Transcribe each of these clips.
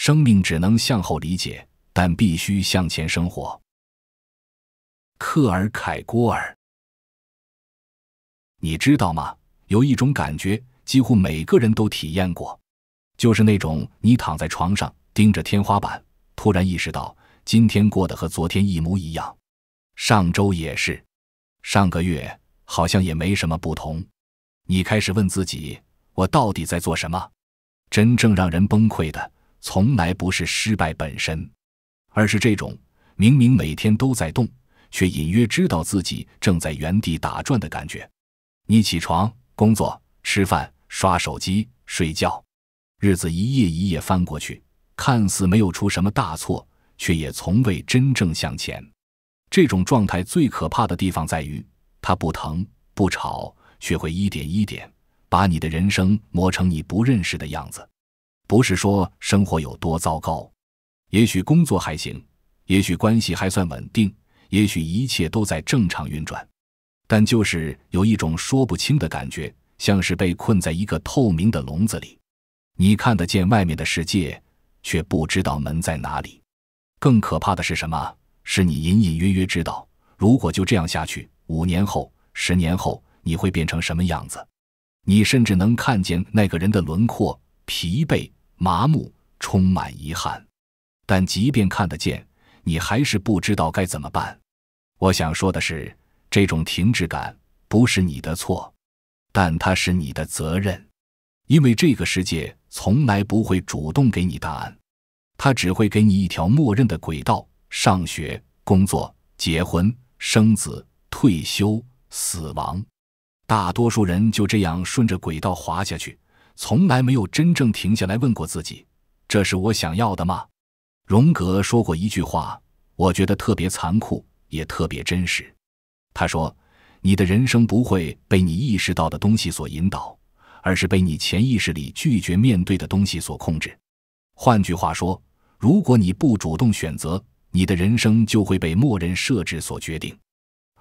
生命只能向后理解，但必须向前生活。克尔凯郭尔，你知道吗？有一种感觉，几乎每个人都体验过，就是那种你躺在床上盯着天花板，突然意识到今天过得和昨天一模一样，上周也是，上个月好像也没什么不同。你开始问自己，我到底在做什么？真正让人崩溃的从来不是失败本身，而是这种明明每天都在动，却隐约知道自己正在原地打转的感觉。你起床、工作、吃饭、刷手机、睡觉，日子一页一页翻过去，看似没有出什么大错，却也从未真正向前。这种状态最可怕的地方在于，它不疼不吵，却会一点一点把你的人生磨成你不认识的样子。不是说生活有多糟糕，也许工作还行，也许关系还算稳定，也许一切都在正常运转，但就是有一种说不清的感觉，像是被困在一个透明的笼子里。你看得见外面的世界，却不知道门在哪里。更可怕的是什么？是你隐隐约约知道，如果就这样下去，5年后、10年后，你会变成什么样子。你甚至能看见那个人的轮廓，疲惫、麻木，充满遗憾。但即便看得见，你还是不知道该怎么办。我想说的是，这种停滞感不是你的错，但它是你的责任。因为这个世界从来不会主动给你答案，它只会给你一条默认的轨道：上学、工作、结婚、生子、退休、死亡。大多数人就这样顺着轨道滑下去，从来没有真正停下来问过自己，这是我想要的吗？荣格说过一句话，我觉得特别残酷，也特别真实。他说，你的人生不会被你意识到的东西所引导，而是被你潜意识里拒绝面对的东西所控制。换句话说，如果你不主动选择，你的人生就会被默认设置所决定，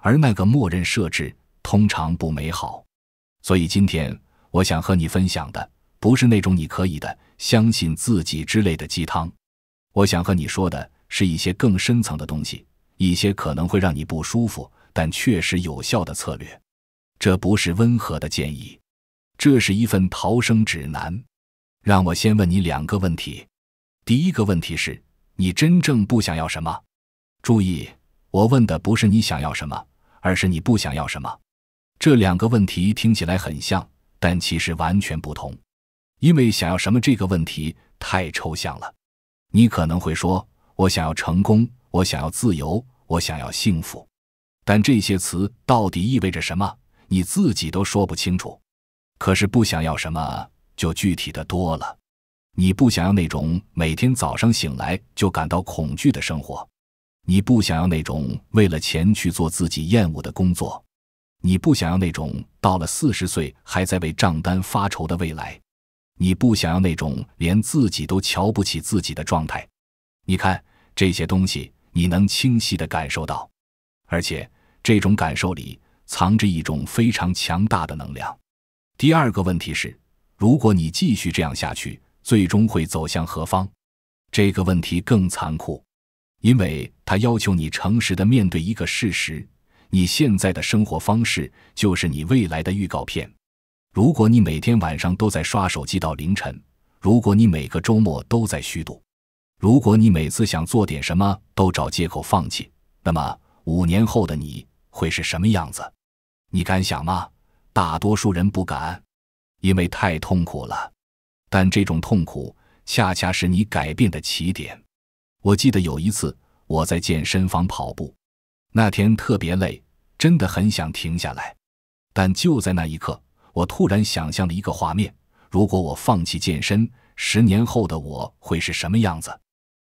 而那个默认设置通常不美好。所以今天我想和你分享的，不是那种你可以的、相信自己之类的鸡汤。我想和你说的是一些更深层的东西，一些可能会让你不舒服，但确实有效的策略。这不是温和的建议，这是一份逃生指南。让我先问你2个问题。第一个问题是，你真正不想要什么？注意，我问的不是你想要什么，而是你不想要什么。这2个问题听起来很像，但其实完全不同。因为想要什么这个问题太抽象了。你可能会说，我想要成功，我想要自由，我想要幸福。但这些词到底意味着什么，你自己都说不清楚。可是不想要什么就具体的多了。你不想要那种每天早上醒来就感到恐惧的生活，你不想要那种为了钱去做自己厌恶的工作，你不想要那种到了40岁还在为账单发愁的未来，你不想要那种连自己都瞧不起自己的状态。你看，这些东西你能清晰地感受到，而且这种感受里藏着一种非常强大的能量。第2个问题是，如果你继续这样下去，最终会走向何方？这个问题更残酷，因为它要求你诚实地面对一个事实，你现在的生活方式就是你未来的预告片。如果你每天晚上都在刷手机到凌晨，如果你每个周末都在虚度，如果你每次想做点什么都找借口放弃，那么5年后的你会是什么样子？你敢想吗？大多数人不敢，因为太痛苦了。但这种痛苦恰恰是你改变的起点。我记得有一次我在健身房跑步，那天特别累，真的很想停下来。但就在那一刻，我突然想象了一个画面，如果我放弃健身，10年后的我会是什么样子？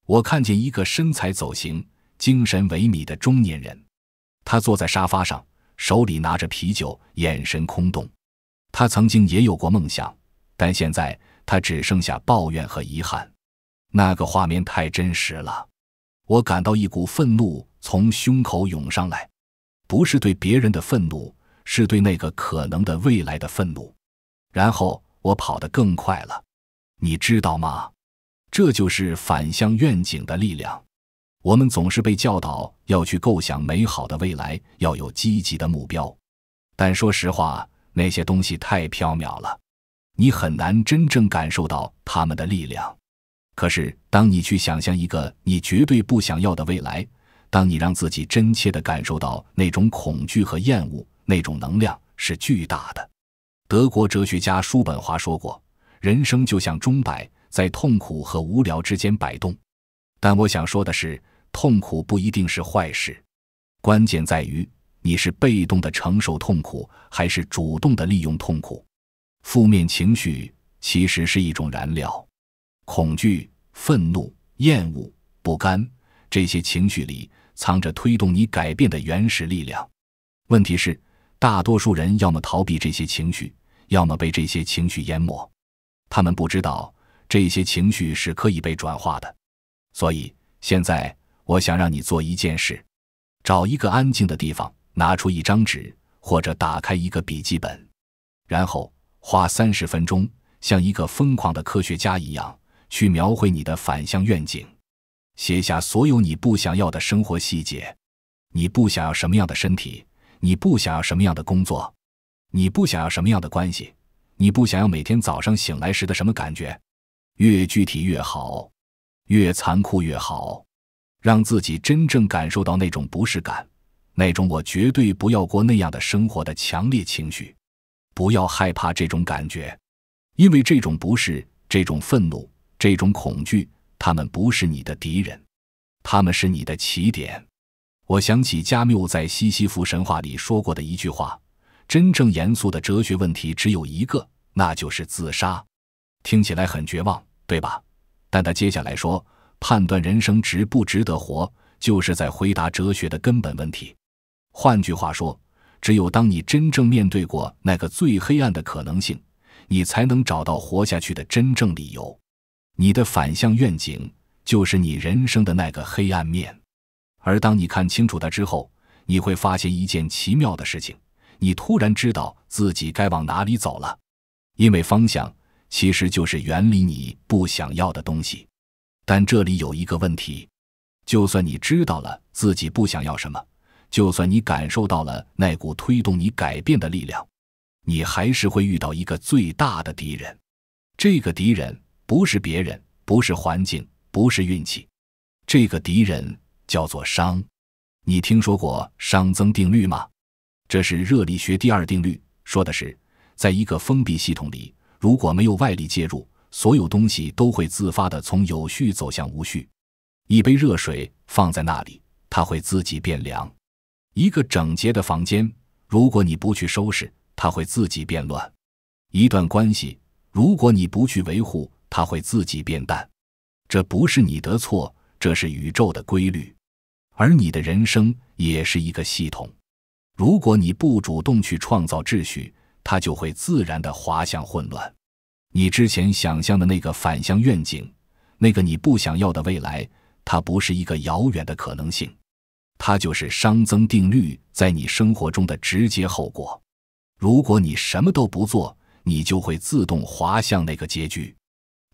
我看见一个身材走形、精神萎靡的中年人，他坐在沙发上，手里拿着啤酒，眼神空洞。他曾经也有过梦想，但现在他只剩下抱怨和遗憾。那个画面太真实了，我感到一股愤怒从胸口涌上来，不是对别人的愤怒，是对那个可能的未来的愤怒。然后我跑得更快了，你知道吗？这就是反向愿景的力量。我们总是被教导要去构想美好的未来，要有积极的目标。但说实话，那些东西太缥缈了，你很难真正感受到它们的力量。可是，当你去想象一个你绝对不想要的未来，当你让自己真切地感受到那种恐惧和厌恶，那种能量是巨大的。德国哲学家叔本华说过，人生就像钟摆，在痛苦和无聊之间摆动。但我想说的是，痛苦不一定是坏事，关键在于你是被动地承受痛苦，还是主动地利用痛苦。负面情绪其实是一种燃料，恐惧、愤怒、厌恶、不甘，这些情绪里藏着推动你改变的原始力量。问题是，大多数人要么逃避这些情绪，要么被这些情绪淹没。他们不知道这些情绪是可以被转化的。所以现在我想让你做一件事，找一个安静的地方，拿出一张纸，或者打开一个笔记本，然后花30分钟，像一个疯狂的科学家一样，去描绘你的反向愿景。写下所有你不想要的生活细节，你不想要什么样的身体，你不想要什么样的工作，你不想要什么样的关系，你不想要每天早上醒来时的什么感觉。越具体越好，越残酷越好，让自己真正感受到那种不适感，那种我绝对不要过那样的生活的强烈情绪。不要害怕这种感觉，因为这种不适、这种愤怒、这种恐惧，他们不是你的敌人，他们是你的起点。我想起加缪在西西弗神话里说过的一句话，真正严肃的哲学问题只有一个，那就是自杀。听起来很绝望，对吧？但他接下来说，判断人生值不值得活，就是在回答哲学的根本问题。换句话说，只有当你真正面对过那个最黑暗的可能性，你才能找到活下去的真正理由。你的反向愿景就是你人生的那个黑暗面，而当你看清楚它之后，你会发现一件奇妙的事情，你突然知道自己该往哪里走了。因为方向其实就是远离你不想要的东西。但这里有一个问题，就算你知道了自己不想要什么，就算你感受到了那股推动你改变的力量，你还是会遇到一个最大的敌人。这个敌人不是别人，不是环境，不是运气，这个敌人叫做熵。你听说过熵增定律吗？这是热力学第2定律，说的是，在一个封闭系统里，如果没有外力介入，所有东西都会自发地从有序走向无序。一杯热水放在那里，它会自己变凉。一个整洁的房间，如果你不去收拾，它会自己变乱。一段关系，如果你不去维护，它会自己变淡。这不是你的错，这是宇宙的规律。而你的人生也是一个系统，如果你不主动去创造秩序，它就会自然地滑向混乱。你之前想象的那个反向愿景，那个你不想要的未来，它不是一个遥远的可能性，它就是熵增定律在你生活中的直接后果。如果你什么都不做，你就会自动滑向那个结局。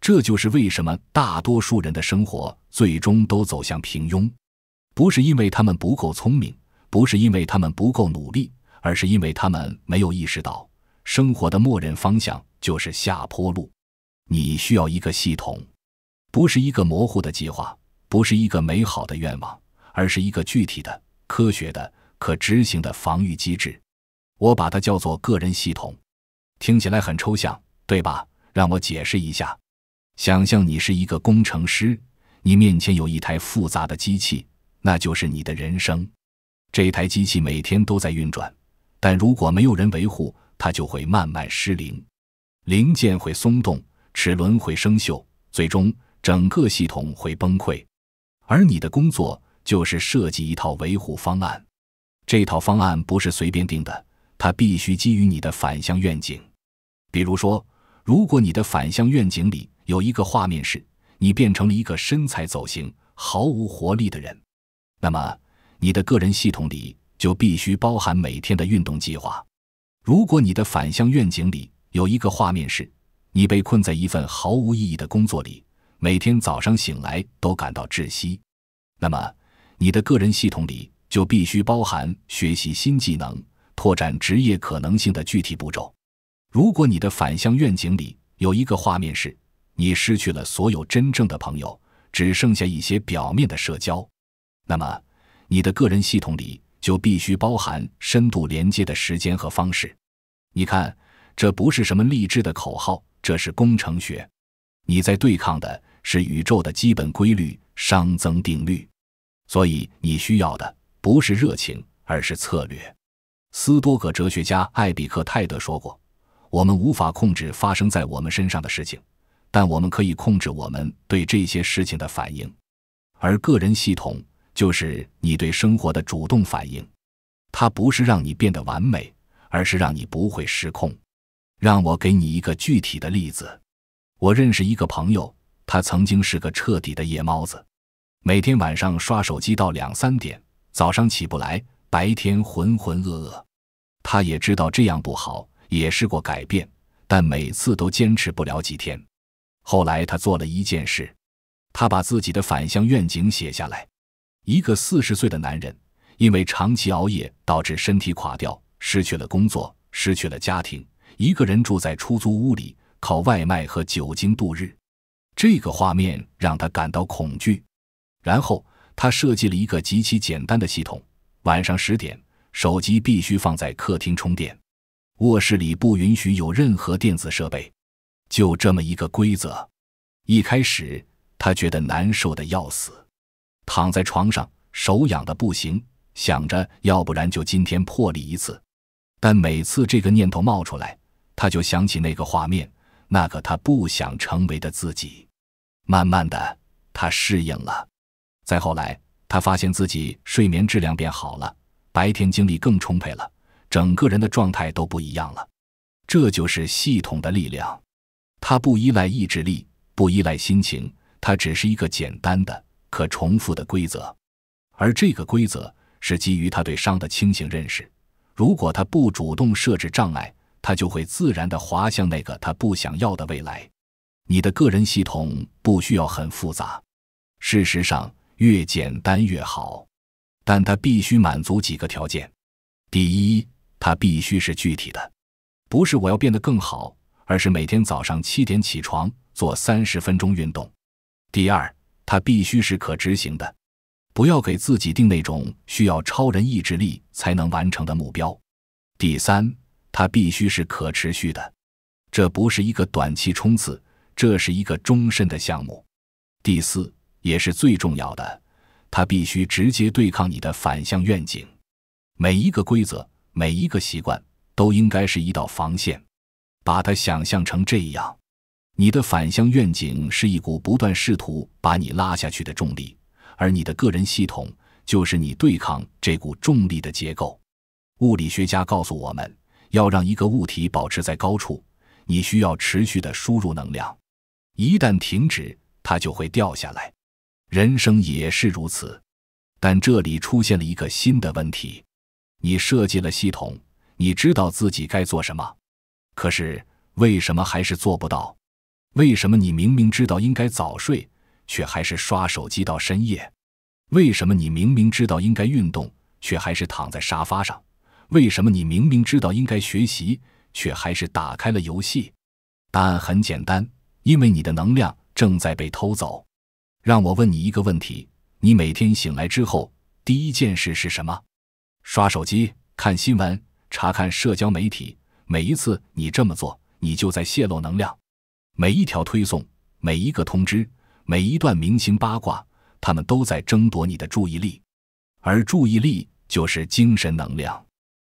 这就是为什么大多数人的生活最终都走向平庸，不是因为他们不够聪明，不是因为他们不够努力，而是因为他们没有意识到，生活的默认方向就是下坡路。你需要一个系统，不是一个模糊的计划，不是一个美好的愿望，而是一个具体的、科学的、可执行的防御机制。我把它叫做个人系统。听起来很抽象，对吧？让我解释一下。想象你是一个工程师，你面前有一台复杂的机器，那就是你的人生。这台机器每天都在运转，但如果没有人维护，它就会慢慢失灵，零件会松动，齿轮会生锈，最终整个系统会崩溃。而你的工作就是设计一套维护方案，这套方案不是随便定的，它必须基于你的反向愿景。比如说，如果你的反向愿景里有一个画面是你变成了一个身材走形、毫无活力的人，那么你的个人系统里就必须包含每天的运动计划。如果你的反向愿景里有一个画面是你被困在一份毫无意义的工作里，每天早上醒来都感到窒息。那么，你的个人系统里就必须包含学习新技能、拓展职业可能性的具体步骤。如果你的反向愿景里有一个画面是你失去了所有真正的朋友，只剩下一些表面的社交，那么你的个人系统里就必须包含深度连接的时间和方式。你看，这不是什么励志的口号，这是工程学。你在对抗的是宇宙的基本规律——熵增定律。所以你需要的不是热情，而是策略。斯多葛哲学家艾比克泰德说过，我们无法控制发生在我们身上的事情，但我们可以控制我们对这些事情的反应。而个人系统就是你对生活的主动反应，它不是让你变得完美，而是让你不会失控。让我给你一个具体的例子。我认识一个朋友，他曾经是个彻底的夜猫子，每天晚上刷手机到2、3点，早上起不来，白天浑浑噩噩。他也知道这样不好，也试过改变，但每次都坚持不了几天。后来他做了一件事，他把自己的反向愿景写下来。一个40岁的男人，因为长期熬夜导致身体垮掉，失去了工作，失去了家庭，一个人住在出租屋里，靠外卖和酒精度日。这个画面让他感到恐惧。然后他设计了一个极其简单的系统，晚上10点，手机必须放在客厅充电，卧室里不允许有任何电子设备。就这么一个规则。一开始他觉得难受得要死，躺在床上手痒得不行，想着要不然就今天破例一次。但每次这个念头冒出来，他就想起那个画面，那个他不想成为的自己。慢慢的，他适应了。再后来，他发现自己睡眠质量变好了，白天精力更充沛了，整个人的状态都不一样了。这就是系统的力量。它不依赖意志力，不依赖心情，它只是一个简单的、可重复的规则。而这个规则是基于他对熵的清醒认识。如果他不主动设置障碍，他就会自然地滑向那个他不想要的未来。你的个人系统不需要很复杂，事实上越简单越好，但它必须满足几个条件。第一，它必须是具体的，不是我要变得更好，而是每天早上7点起床做30分钟运动。第二，它必须是可执行的，不要给自己定那种需要超人意志力才能完成的目标。第三，它必须是可持续的，这不是一个短期冲刺，这是一个终身的项目。第四，也是最重要的，它必须直接对抗你的反向愿景。每一个规则，每一个习惯，都应该是一道防线。把它想象成这样，你的反向愿景是一股不断试图把你拉下去的重力，而你的个人系统就是你对抗这股重力的结构。物理学家告诉我们，要让一个物体保持在高处，你需要持续的输入能量，一旦停止，它就会掉下来。人生也是如此。但这里出现了一个新的问题，你设计了系统，你知道自己该做什么，可是为什么还是做不到？为什么你明明知道应该早睡，却还是刷手机到深夜？为什么你明明知道应该运动，却还是躺在沙发上？为什么你明明知道应该学习，却还是打开了游戏？答案很简单，因为你的能量正在被偷走。让我问你一个问题，你每天醒来之后，第一件事是什么？刷手机、看新闻、查看社交媒体。每一次你这么做，你就在泄露能量。每一条推送，每一个通知，每一段明星八卦，他们都在争夺你的注意力。而注意力就是精神能量。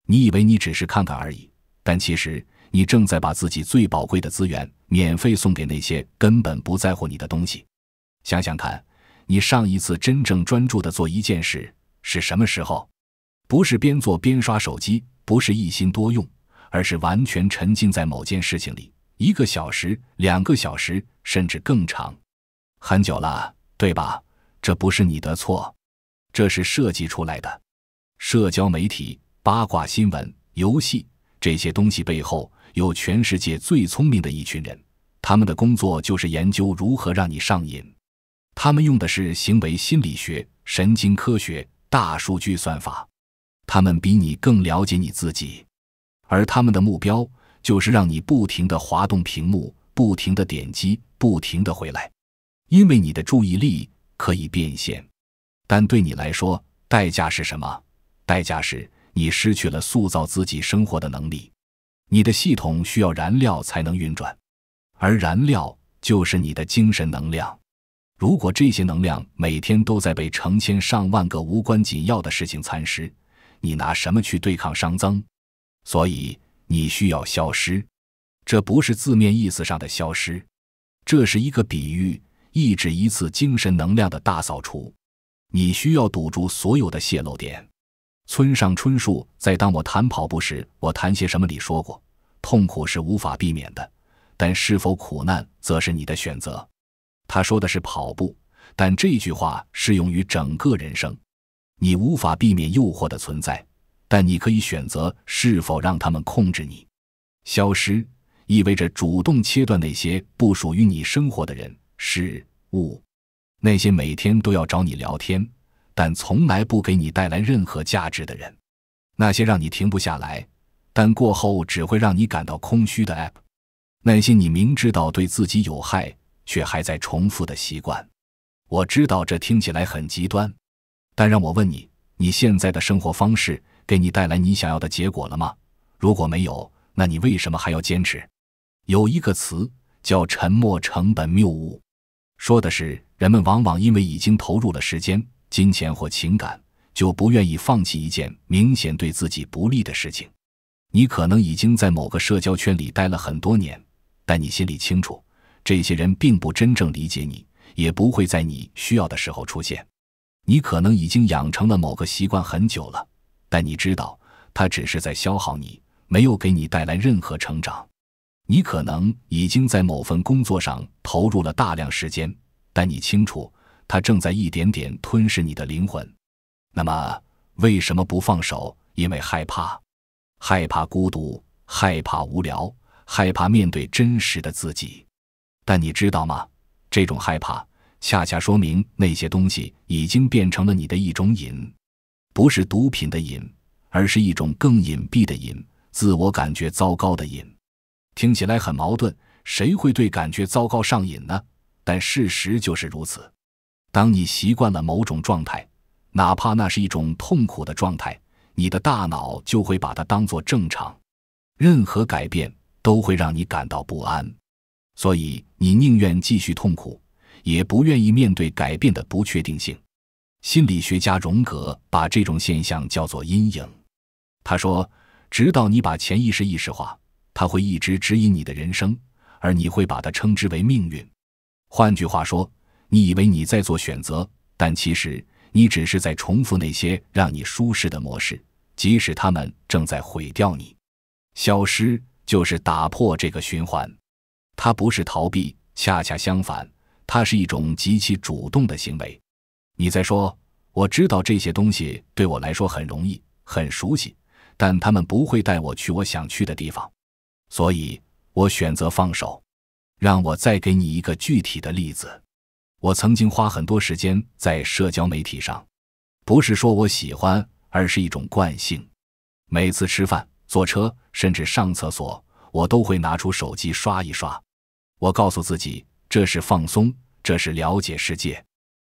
你以为你只是看看而已，但其实你正在把自己最宝贵的资源免费送给那些根本不在乎你的东西。想想看，你上一次真正专注地做一件事是什么时候？不是边做边刷手机，不是一心多用，而是完全沉浸在某件事情里，1个小时、2个小时，甚至更长。很久了，对吧？这不是你的错，这是设计出来的。社交媒体、八卦新闻、游戏，这些东西背后有全世界最聪明的一群人，他们的工作就是研究如何让你上瘾。他们用的是行为心理学、神经科学、大数据算法。他们比你更了解你自己，而他们的目标就是让你不停地滑动屏幕，不停地点击，不停地回来。因为你的注意力可以变现，但对你来说，代价是什么？代价是你失去了塑造自己生活的能力。你的系统需要燃料才能运转，而燃料就是你的精神能量。如果这些能量每天都在被成千上万个无关紧要的事情蚕食，你拿什么去对抗熵增？所以你需要消失。这不是字面意思上的消失，这是一个比喻，意指一次精神能量的大扫除。你需要堵住所有的泄漏点。村上春树在《当我谈跑步时，我谈些什么》里说过，痛苦是无法避免的，但是否苦难则是你的选择。他说的是跑步，但这句话适用于整个人生。你无法避免诱惑的存在，但你可以选择是否让他们控制你。消失意味着主动切断那些不属于你生活的人、事、物，那些每天都要找你聊天，但从来不给你带来任何价值的人，那些让你停不下来，但过后只会让你感到空虚的 App， 那些你明知道对自己有害，却还在重复的习惯。我知道这听起来很极端，但让我问你，你现在的生活方式给你带来你想要的结果了吗？如果没有，那你为什么还要坚持？有一个词叫沉没成本谬误，说的是人们往往因为已经投入了时间、金钱或情感，就不愿意放弃一件明显对自己不利的事情。你可能已经在某个社交圈里待了很多年，但你心里清楚，这些人并不真正理解你，也不会在你需要的时候出现。你可能已经养成了某个习惯很久了，但你知道它只是在消耗你，没有给你带来任何成长。你可能已经在某份工作上投入了大量时间，但你清楚它正在一点点吞噬你的灵魂。那么为什么不放手？因为害怕。害怕孤独，害怕无聊，害怕面对真实的自己。但你知道吗？这种害怕恰恰说明那些东西已经变成了你的一种瘾，不是毒品的瘾，而是一种更隐蔽的瘾，自我感觉糟糕的瘾。听起来很矛盾，谁会对感觉糟糕上瘾呢？但事实就是如此。当你习惯了某种状态，哪怕那是一种痛苦的状态，你的大脑就会把它当作正常。任何改变都会让你感到不安，所以你宁愿继续痛苦，也不愿意面对改变的不确定性。心理学家荣格把这种现象叫做阴影。他说，直到你把潜意识意识化，它会一直指引你的人生，而你会把它称之为命运。换句话说，你以为你在做选择，但其实你只是在重复那些让你舒适的模式，即使它们正在毁掉你。消失就是打破这个循环，它不是逃避，恰恰相反，它是一种极其主动的行为。你在说，我知道这些东西对我来说很容易，很熟悉，但它们不会带我去我想去的地方，所以我选择放手。让我再给你一个具体的例子。我曾经花很多时间在社交媒体上，不是说我喜欢，而是一种惯性。每次吃饭、坐车，甚至上厕所，我都会拿出手机刷一刷。我告诉自己，这是放松，这是了解世界。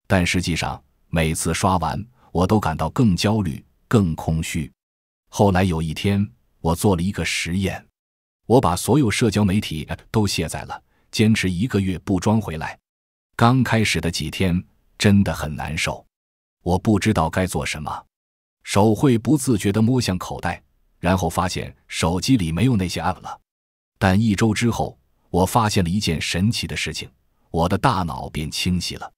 但实际上，每次刷完，我都感到更焦虑、更空虚。后来有一天，我做了一个实验，我把所有社交媒体 App 都卸载了，坚持1个月不装回来。刚开始的几天真的很难受，我不知道该做什么，手会不自觉地摸向口袋，然后发现手机里没有那些 App 了。但1周之后，我发现了一件神奇的事情，我的大脑变清晰了，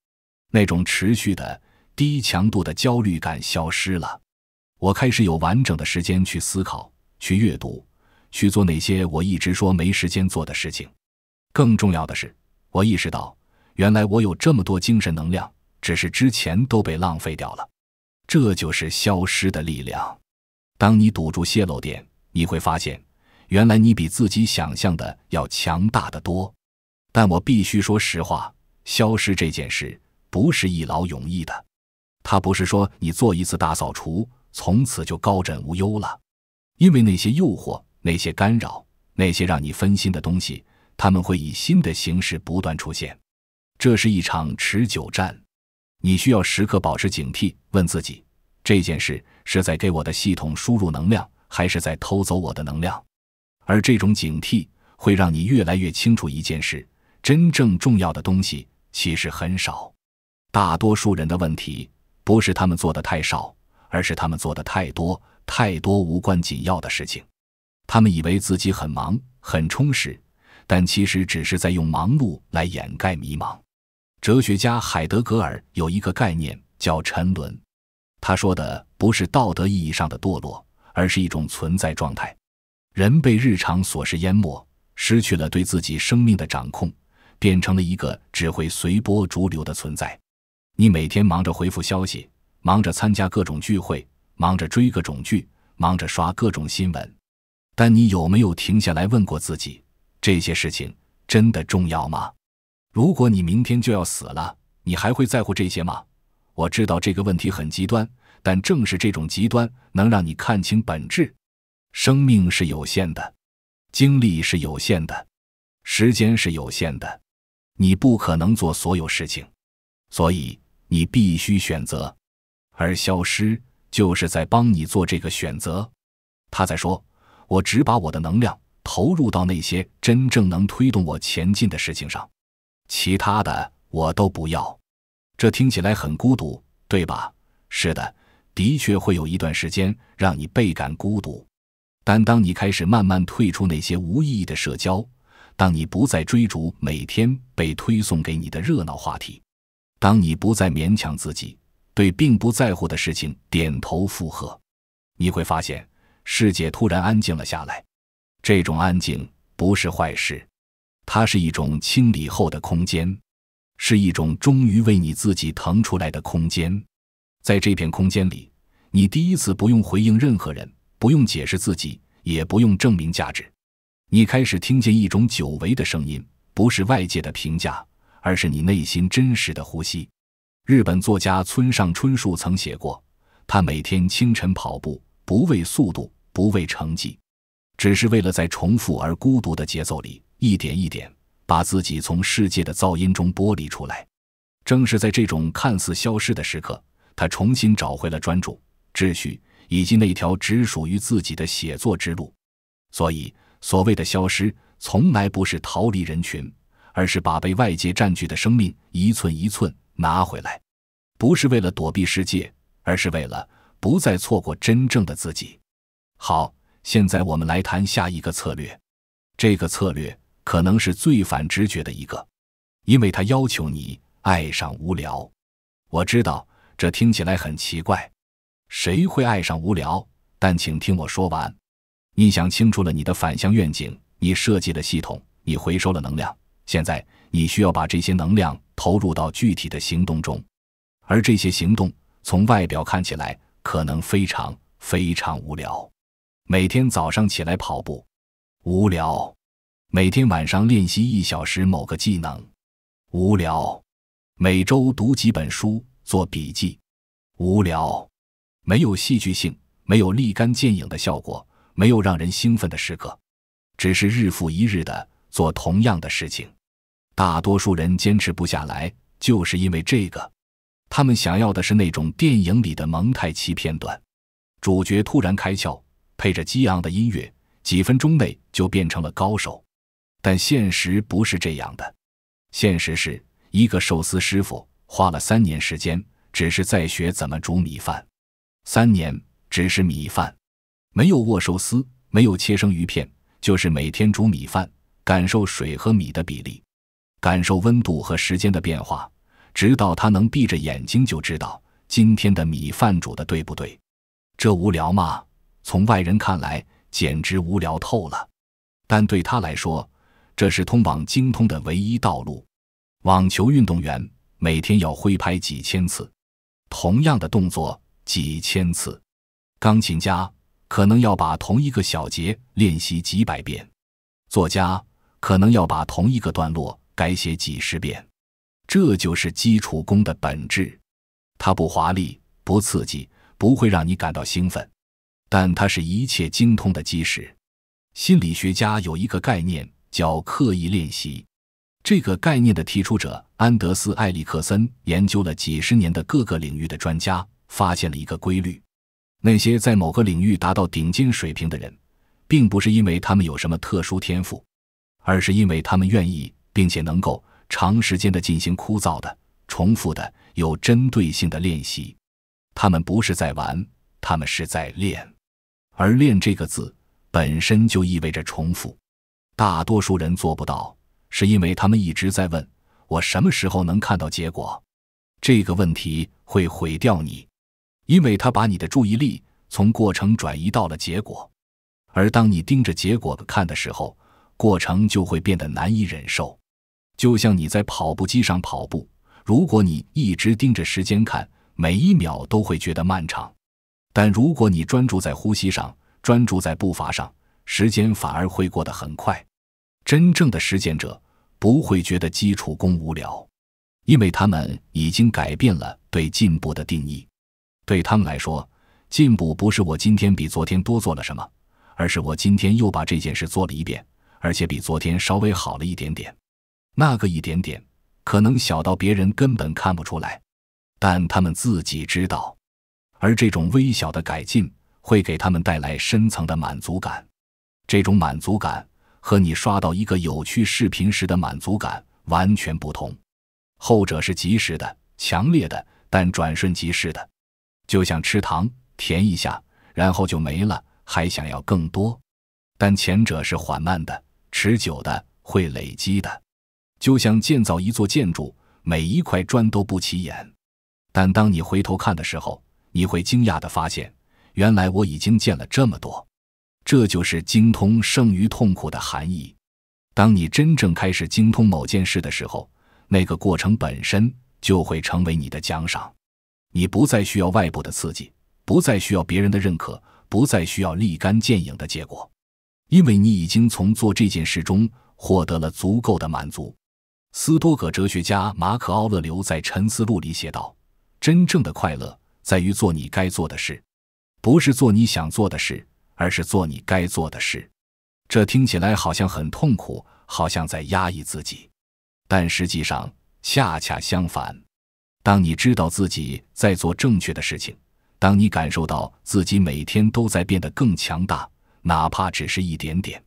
那种持续的低强度的焦虑感消失了。我开始有完整的时间去思考，去阅读，去做那些我一直说没时间做的事情。更重要的是，我意识到原来我有这么多精神能量，只是之前都被浪费掉了。这就是消失的力量。当你堵住泄漏点，你会发现原来你比自己想象的要强大得多。但我必须说实话，消失这件事不是一劳永逸的。它不是说你做一次大扫除，从此就高枕无忧了。因为那些诱惑，那些干扰，那些让你分心的东西，它们会以新的形式不断出现。这是一场持久战，你需要时刻保持警惕，问自己，这件事是在给我的系统输入能量，还是在偷走我的能量？而这种警惕会让你越来越清楚一件事，真正重要的东西其实很少。大多数人的问题不是他们做的太少，而是他们做的太多，太多无关紧要的事情。他们以为自己很忙，很充实，但其实只是在用忙碌来掩盖迷茫。哲学家海德格尔有一个概念叫沉沦，他说的不是道德意义上的堕落，而是一种存在状态。人被日常琐事淹没，失去了对自己生命的掌控，变成了一个只会随波逐流的存在。你每天忙着回复消息，忙着参加各种聚会，忙着追各种剧，忙着刷各种新闻，但你有没有停下来问过自己，这些事情真的重要吗？如果你明天就要死了，你还会在乎这些吗？我知道这个问题很极端，但正是这种极端能让你看清本质。生命是有限的，精力是有限的，时间是有限的，你不可能做所有事情，所以你必须选择，而消失就是在帮你做这个选择。他在说，我只把我的能量投入到那些真正能推动我前进的事情上，其他的我都不要。这听起来很孤独，对吧？是的，的确会有一段时间让你倍感孤独。但当你开始慢慢退出那些无意义的社交，当你不再追逐每天被推送给你的热闹话题，当你不再勉强自己对并不在乎的事情点头附和，你会发现世界突然安静了下来。这种安静不是坏事，它是一种清理后的空间，是一种终于为你自己腾出来的空间。在这片空间里，你第一次不用回应任何人，不用解释自己，也不用证明价值。你开始听见一种久违的声音，不是外界的评价，而是你内心真实的呼吸。日本作家村上春树曾写过，他每天清晨跑步，不为速度，不为成绩，只是为了在重复而孤独的节奏里，一点一点把自己从世界的噪音中剥离出来。正是在这种看似消失的时刻，他重新找回了专注、秩序以及那条只属于自己的写作之路。所以所谓的消失从来不是逃离人群，而是把被外界占据的生命一寸一寸拿回来，不是为了躲避世界，而是为了不再错过真正的自己。好，现在我们来谈下一个策略。这个策略可能是最反直觉的一个，因为它要求你爱上无聊。我知道这听起来很奇怪，谁会爱上无聊？但请听我说完。你想清楚了你的反向愿景，你设计了系统，你回收了能量，现在你需要把这些能量投入到具体的行动中。而这些行动从外表看起来可能非常非常无聊。每天早上起来跑步，无聊；每天晚上练习1小时某个技能，无聊；每周读几本书，做笔记，无聊。没有戏剧性，没有立竿见影的效果，没有让人兴奋的时刻，只是日复一日的做同样的事情。大多数人坚持不下来，就是因为这个。他们想要的是那种电影里的蒙太奇片段，主角突然开窍，配着激昂的音乐，几分钟内就变成了高手。但现实不是这样的，现实是一个寿司师傅花了3年时间，只是在学怎么煮米饭。3年只是米饭，没有握寿司，没有切生鱼片，就是每天煮米饭，感受水和米的比例，感受温度和时间的变化，直到他能闭着眼睛就知道今天的米饭煮得对不对。这无聊吗？从外人看来简直无聊透了，但对他来说，这是通往精通的唯一道路。网球运动员每天要挥拍几千次，同样的动作几千次。钢琴家可能要把同一个小节练习几百遍，作家可能要把同一个段落改写几十遍。这就是基础功的本质。它不华丽，不刺激，不会让你感到兴奋，但它是一切精通的基石。心理学家有一个概念叫刻意练习。这个概念的提出者安德斯·艾利克森研究了几十年的各个领域的专家，发现了一个规律：那些在某个领域达到顶尖水平的人，并不是因为他们有什么特殊天赋，而是因为他们愿意并且能够长时间地进行枯燥的、重复的、有针对性的练习。他们不是在玩，他们是在练。而练这个字本身就意味着重复。大多数人做不到，是因为他们一直在问：我什么时候能看到结果？这个问题会毁掉你，因为它把你的注意力从过程转移到了结果。而当你盯着结果看的时候，过程就会变得难以忍受。就像你在跑步机上跑步，如果你一直盯着时间看，每一秒都会觉得漫长。但如果你专注在呼吸上，专注在步伐上，时间反而会过得很快。真正的实践者不会觉得基础功无聊，因为他们已经改变了对进步的定义。对他们来说，进步不是我今天比昨天多做了什么，而是我今天又把这件事做了一遍，而且比昨天稍微好了一点点。那个一点点可能小到别人根本看不出来，但他们自己知道。而这种微小的改进会给他们带来深层的满足感。这种满足感和你刷到一个有趣视频时的满足感完全不同，后者是及时的、强烈的，但转瞬即逝的，就像吃糖，甜一下，然后就没了，还想要更多。但前者是缓慢的、持久的，会累积的。就像建造一座建筑，每一块砖都不起眼，但当你回头看的时候，你会惊讶地发现，原来我已经建了这么多。这就是精通胜于痛苦的含义。当你真正开始精通某件事的时候，那个过程本身就会成为你的奖赏。你不再需要外部的刺激，不再需要别人的认可，不再需要立竿见影的结果，因为你已经从做这件事中获得了足够的满足。斯多葛哲学家马可·奥勒留在《沉思录》里写道：真正的快乐在于做你该做的事，不是做你想做的事，而是做你该做的事。这听起来好像很痛苦，好像在压抑自己，但实际上恰恰相反。当你知道自己在做正确的事情，当你感受到自己每天都在变得更强大，哪怕只是一点点，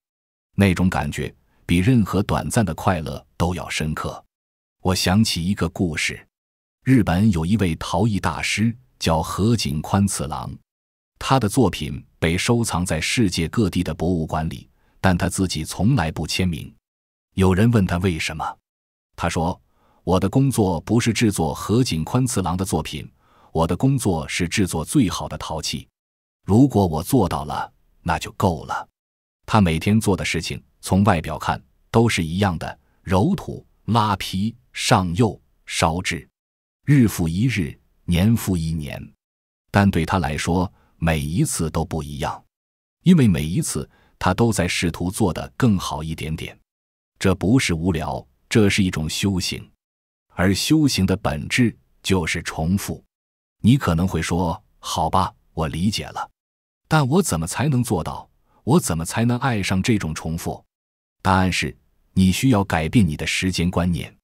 那种感觉比任何短暂的快乐都要深刻。我想起一个故事，日本有一位陶艺大师叫河井宽次郎，他的作品被收藏在世界各地的博物馆里，但他自己从来不签名。有人问他为什么，他说：我的工作不是制作河井宽次郎的作品，我的工作是制作最好的陶器。如果我做到了，那就够了。他每天做的事情，从外表看都是一样的：揉土、拉坯、上釉、烧制，日复一日，年复一年。但对他来说，每一次都不一样，因为每一次他都在试图做得更好一点点。这不是无聊，这是一种修行，而修行的本质就是重复。你可能会说：好吧，我理解了，但我怎么才能做到？我怎么才能爱上这种重复？答案是，你需要改变你的时间观念。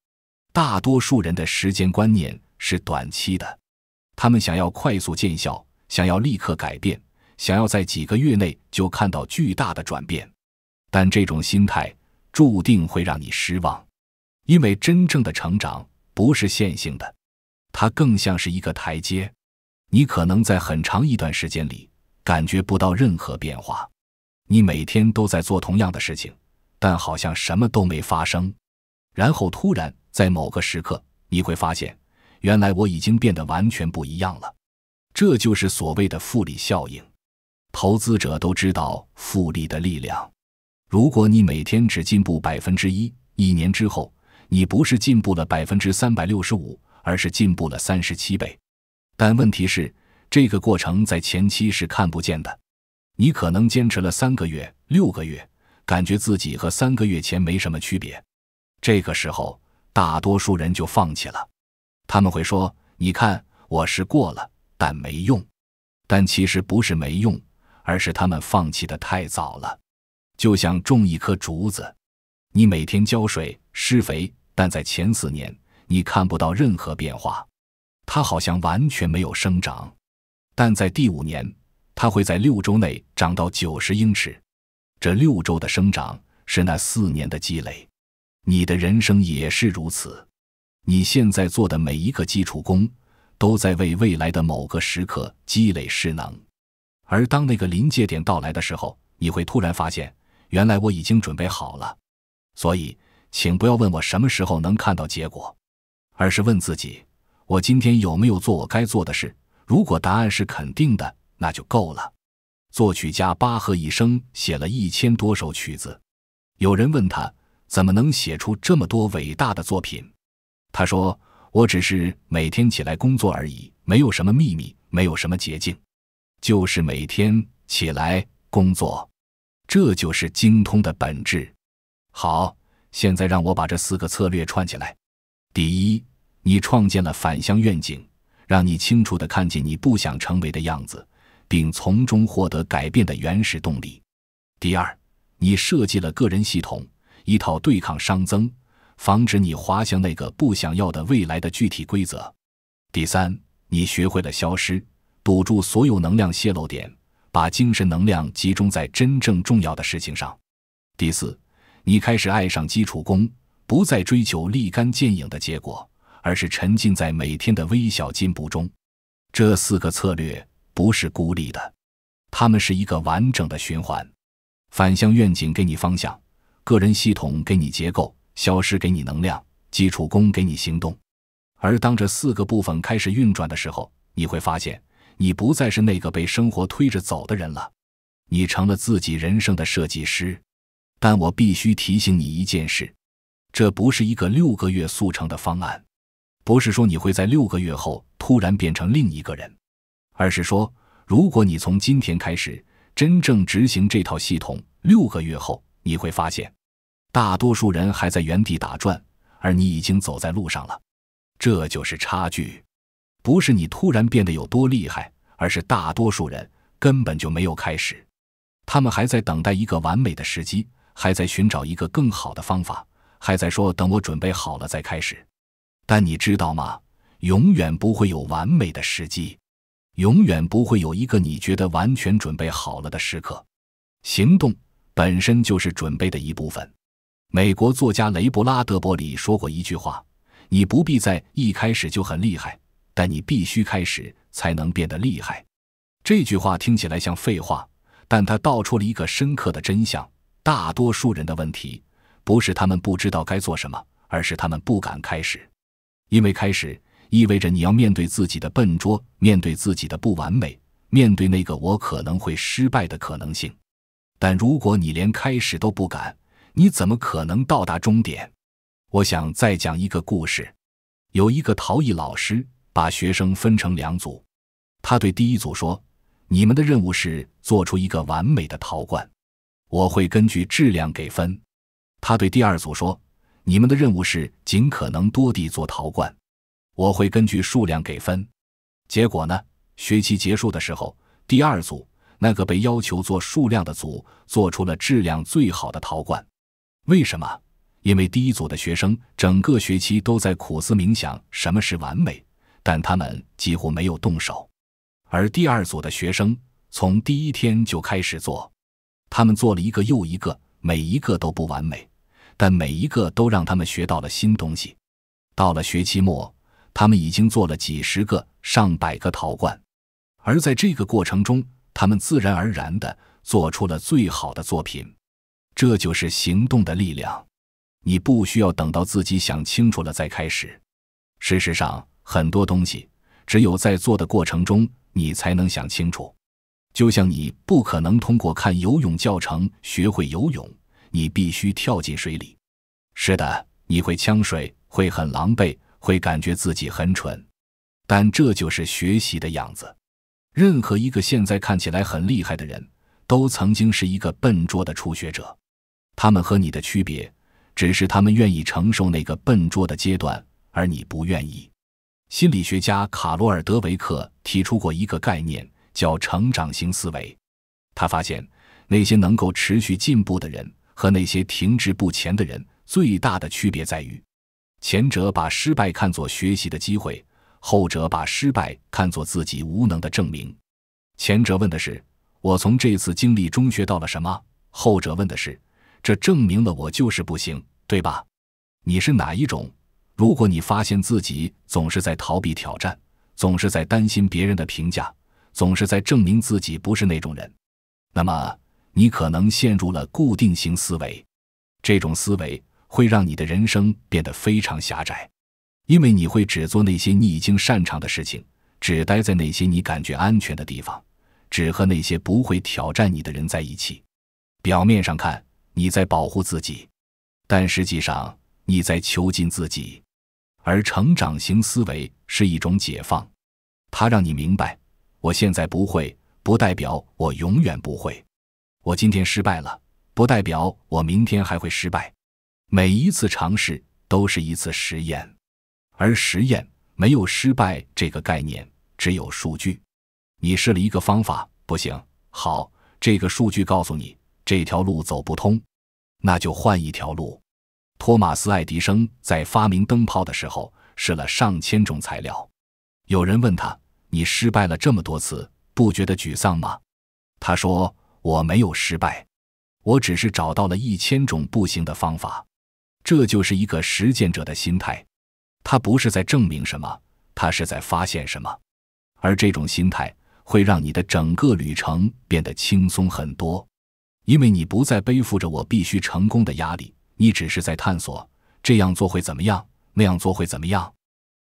大多数人的时间观念是短期的，他们想要快速见效，想要立刻改变，想要在几个月内就看到巨大的转变。但这种心态注定会让你失望，因为真正的成长不是线性的，它更像是一个台阶。你可能在很长一段时间里感觉不到任何变化，你每天都在做同样的事情，但好像什么都没发生。然后突然在某个时刻，你会发现，原来我已经变得完全不一样了。这就是所谓的复利效应。投资者都知道复利的力量。如果你每天只进步 1%， 1年之后，你不是进步了 365%， 而是进步了37倍。但问题是，这个过程在前期是看不见的。你可能坚持了3个月、6个月，感觉自己和3个月前没什么区别。这个时候，大多数人就放弃了。他们会说：“你看，我试过了，但没用。”但其实不是没用，而是他们放弃得太早了。就像种一棵竹子，你每天浇水、施肥，但在前4年，你看不到任何变化，它好像完全没有生长。但在第5年，它会在6周内长到90英尺。这6周的生长是那4年的积累。你的人生也是如此，你现在做的每一个基础功，都在为未来的某个时刻积累势能。而当那个临界点到来的时候，你会突然发现，原来我已经准备好了。所以，请不要问我什么时候能看到结果，而是问自己，我今天有没有做我该做的事？如果答案是肯定的，那就够了。作曲家巴赫一生写了1000多首曲子，有人问他怎么能写出这么多伟大的作品，他说：“我只是每天起来工作而已，没有什么秘密，没有什么捷径，就是每天起来工作，这就是精通的本质。”好，现在让我把这4个策略串起来。第一，你创建了反向愿景，让你清楚地看见你不想成为的样子，并从中获得改变的原始动力。第二，你设计了个人系统，一套对抗熵增，防止你滑向那个不想要的未来的具体规则。第三，你学会了消失，堵住所有能量泄漏点，把精神能量集中在真正重要的事情上。第四，你开始爱上基础功，不再追求立竿见影的结果，而是沉浸在每天的微小进步中。这4个策略不是孤立的，它们是一个完整的循环。反向愿景给你方向，个人系统给你结构，消失给你能量，基础功给你行动。而当这4个部分开始运转的时候，你会发现，你不再是那个被生活推着走的人了，你成了自己人生的设计师。但我必须提醒你一件事，这不是一个6个月速成的方案，不是说你会在6个月后突然变成另一个人，而是说，如果你从今天开始真正执行这套系统，6个月后你会发现，大多数人还在原地打转，而你已经走在路上了。这就是差距，不是你突然变得有多厉害，而是大多数人根本就没有开始，他们还在等待一个完美的时机，还在寻找一个更好的方法，还在说等我准备好了再开始。但你知道吗？永远不会有完美的时机，永远不会有一个你觉得完全准备好了的时刻。行动本身就是准备的一部分。美国作家雷布拉德伯里说过一句话：你不必在一开始就很厉害，但你必须开始才能变得厉害。这句话听起来像废话，但它道出了一个深刻的真相。大多数人的问题不是他们不知道该做什么，而是他们不敢开始。因为开始意味着你要面对自己的笨拙，面对自己的不完美，面对那个我可能会失败的可能性。但如果你连开始都不敢，你怎么可能到达终点？我想再讲一个故事。有一个陶艺老师把学生分成2组，他对第一组说：你们的任务是做出一个完美的陶罐，我会根据质量给分。他对第2组说：你们的任务是尽可能多地做陶罐，我会根据数量给分。结果呢，学期结束的时候，第2组那个被要求做数量的组做出了质量最好的陶罐。为什么？因为第1组的学生整个学期都在苦思冥想什么是完美，但他们几乎没有动手。而第2组的学生从第1天就开始做，他们做了一个又一个，每一个都不完美，但每一个都让他们学到了新东西。到了学期末，他们已经做了几十个、上百个陶罐，而在这个过程中，他们自然而然地做出了最好的作品。这就是行动的力量。你不需要等到自己想清楚了再开始。事实上，很多东西只有在做的过程中，你才能想清楚。就像你不可能通过看游泳教程学会游泳，你必须跳进水里。是的，你会呛水，会很狼狈，会感觉自己很蠢，但这就是学习的样子。任何一个现在看起来很厉害的人，都曾经是一个笨拙的初学者。他们和你的区别，只是他们愿意承受那个笨拙的阶段，而你不愿意。心理学家卡罗尔·德维克提出过一个概念，叫成长型思维。他发现，那些能够持续进步的人和那些停滞不前的人，最大的区别在于，前者把失败看作学习的机会，后者把失败看作自己无能的证明。前者问的是，我从这次经历中学到了什么？后者问的是，这证明了我就是不行，对吧？你是哪一种？如果你发现自己总是在逃避挑战，总是在担心别人的评价，总是在证明自己不是那种人，那么你可能陷入了固定型思维。这种思维会让你的人生变得非常狭窄，因为你会只做那些你已经擅长的事情，只待在那些你感觉安全的地方，只和那些不会挑战你的人在一起。表面上看，你在保护自己，但实际上你在囚禁自己。而成长型思维是一种解放，它让你明白，我现在不会，不代表我永远不会。我今天失败了，不代表我明天还会失败。每一次尝试都是一次实验，而实验没有失败这个概念，只有数据。你试了一个方法，不行，好，这个数据告诉你这条路走不通，那就换一条路。托马斯·爱迪生在发明灯泡的时候试了上千种材料。有人问他，你失败了这么多次，不觉得沮丧吗？他说，我没有失败，我只是找到了1000种不行的方法。这就是一个实践者的心态，他不是在证明什么，他是在发现什么。而这种心态会让你的整个旅程变得轻松很多，因为你不再背负着我必须成功的压力，你只是在探索，这样做会怎么样，那样做会怎么样。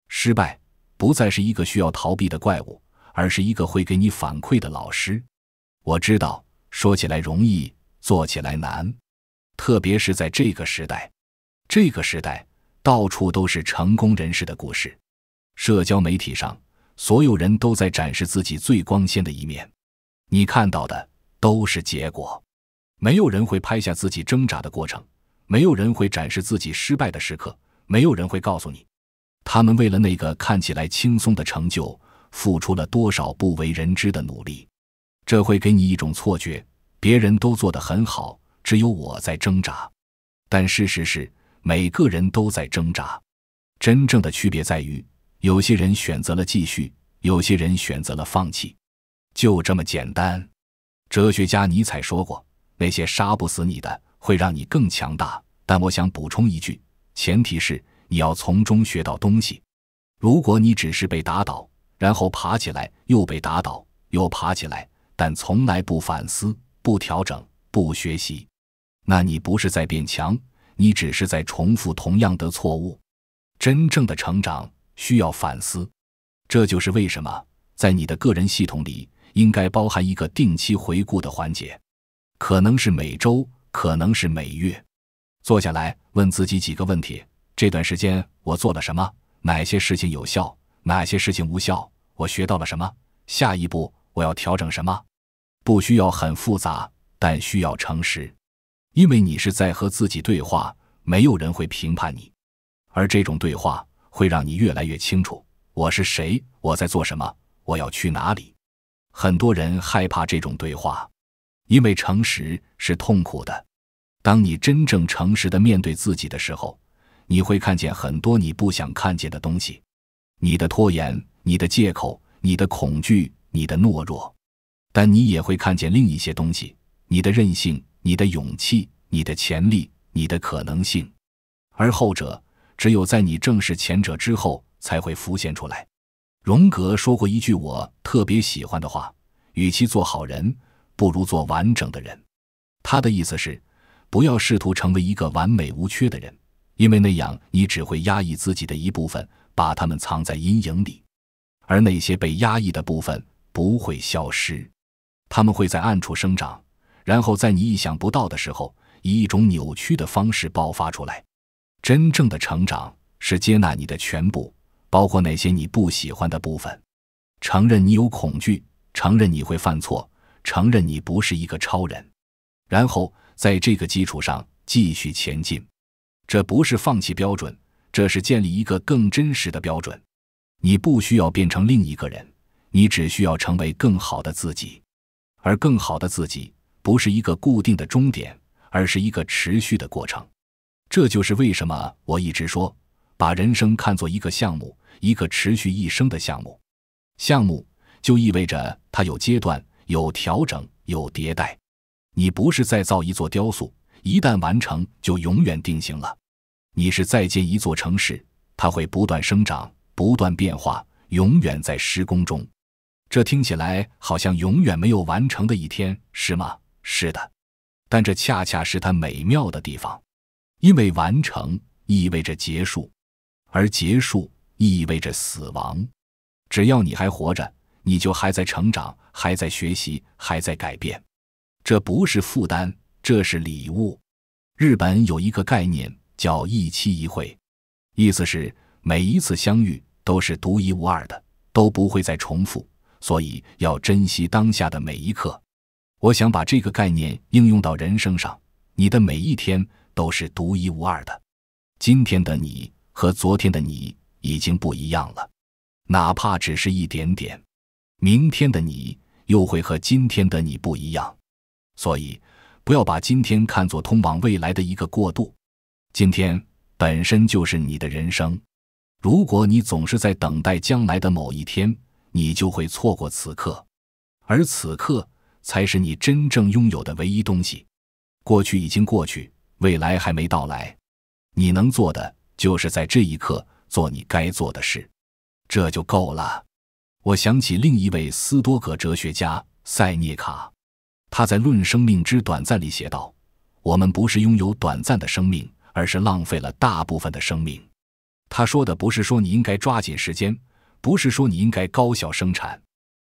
失败不再是一个需要逃避的怪物，而是一个会给你反馈的老师。我知道，说起来容易，做起来难，特别是在这个时代。这个时代，到处都是成功人士的故事。社交媒体上，所有人都在展示自己最光鲜的一面，你看到的都是结果。没有人会拍下自己挣扎的过程，没有人会展示自己失败的时刻，没有人会告诉你，他们为了那个看起来轻松的成就，付出了多少不为人知的努力。这会给你一种错觉，别人都做得很好，只有我在挣扎。但事实是，每个人都在挣扎。真正的区别在于，有些人选择了继续，有些人选择了放弃，就这么简单。哲学家尼采说过，那些杀不死你的，会让你更强大。但我想补充一句，前提是你要从中学到东西。如果你只是被打倒，然后爬起来，又被打倒，又爬起来，但从来不反思、不调整、不学习，那你不是在变强，你只是在重复同样的错误。真正的成长需要反思，这就是为什么在你的个人系统里应该包含一个定期回顾的环节，可能是每周，可能是每月。坐下来问自己几个问题：这段时间我做了什么？哪些事情有效？哪些事情无效？我学到了什么？下一步我要调整什么？不需要很复杂，但需要诚实，因为你是在和自己对话，没有人会评判你。而这种对话会让你越来越清楚，我是谁，我在做什么，我要去哪里。很多人害怕这种对话，因为诚实是痛苦的。当你真正诚实地面对自己的时候，你会看见很多你不想看见的东西，你的拖延，你的借口，你的恐惧，你的懦弱。但你也会看见另一些东西，你的韧性，你的勇气，你的潜力，你的可能性。而后者只有在你正视前者之后才会浮现出来。荣格说过一句我特别喜欢的话，与其做好人，不如做完整的人。他的意思是，不要试图成为一个完美无缺的人，因为那样你只会压抑自己的一部分，把它们藏在阴影里。而那些被压抑的部分不会消失，它们会在暗处生长，然后在你意想不到的时候，以一种扭曲的方式爆发出来。真正的成长是接纳你的全部，包括那些你不喜欢的部分，承认你有恐惧，承认你会犯错，承认你不是一个超人，然后在这个基础上继续前进。这不是放弃标准，这是建立一个更真实的标准。你不需要变成另一个人，你只需要成为更好的自己。而更好的自己不是一个固定的终点，而是一个持续的过程。这就是为什么我一直说，把人生看作一个项目，一个持续一生的项目。项目就意味着它有阶段，有调整，有迭代。你不是在造一座雕塑，一旦完成就永远定型了。你是在建一座城市，它会不断生长，不断变化，永远在施工中。这听起来好像永远没有完成的一天，是吗？是的，但这恰恰是它美妙的地方。因为完成意味着结束，而结束意味着死亡。只要你还活着，你就还在成长，还在学习，还在改变。这不是负担，这是礼物。日本有一个概念叫一期一会，意思是每一次相遇都是独一无二的，都不会再重复，所以要珍惜当下的每一刻。我想把这个概念应用到人生上，你的每一天都是独一无二的。今天的你和昨天的你已经不一样了，哪怕只是一点点。明天的你又会和今天的你不一样。所以不要把今天看作通往未来的一个过渡，今天本身就是你的人生。如果你总是在等待将来的某一天，你就会错过此刻，而此刻才是你真正拥有的唯一东西。过去已经过去，未来还没到来，你能做的就是在这一刻做你该做的事，这就够了。我想起另一位斯多葛哲学家塞涅卡，他在《论生命之短暂》里写道，我们不是拥有短暂的生命，而是浪费了大部分的生命。他说的不是说你应该抓紧时间，不是说你应该高效生产，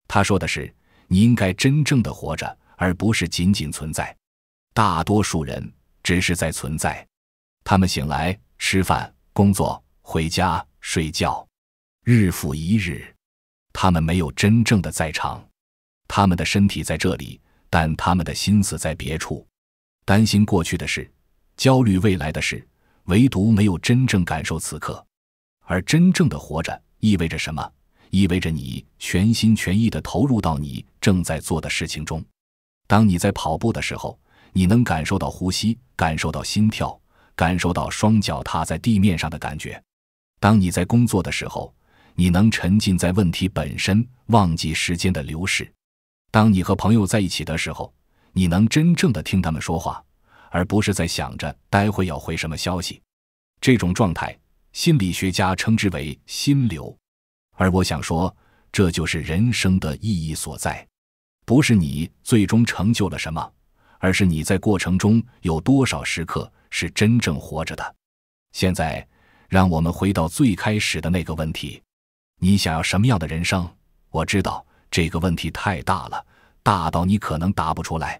他说的是你应该真正的活着，而不是仅仅存在。大多数人只是在存在，他们醒来、吃饭、工作、回家、睡觉，日复一日，他们没有真正的在场。他们的身体在这里，但他们的心思在别处，担心过去的事，焦虑未来的事，唯独没有真正感受此刻。而真正的活着意味着什么？意味着你全心全意地投入到你正在做的事情中。当你在跑步的时候，你能感受到呼吸，感受到心跳，感受到双脚踏在地面上的感觉。当你在工作的时候，你能沉浸在问题本身，忘记时间的流逝。当你和朋友在一起的时候，你能真正的听他们说话，而不是在想着待会要回什么消息。这种状态，心理学家称之为心流。而我想说，这就是人生的意义所在。不是你最终成就了什么，而是你在过程中有多少时刻是真正活着的。现在，让我们回到最开始的那个问题：你想要什么样的人生？我知道这个问题太大了，大到你可能答不出来。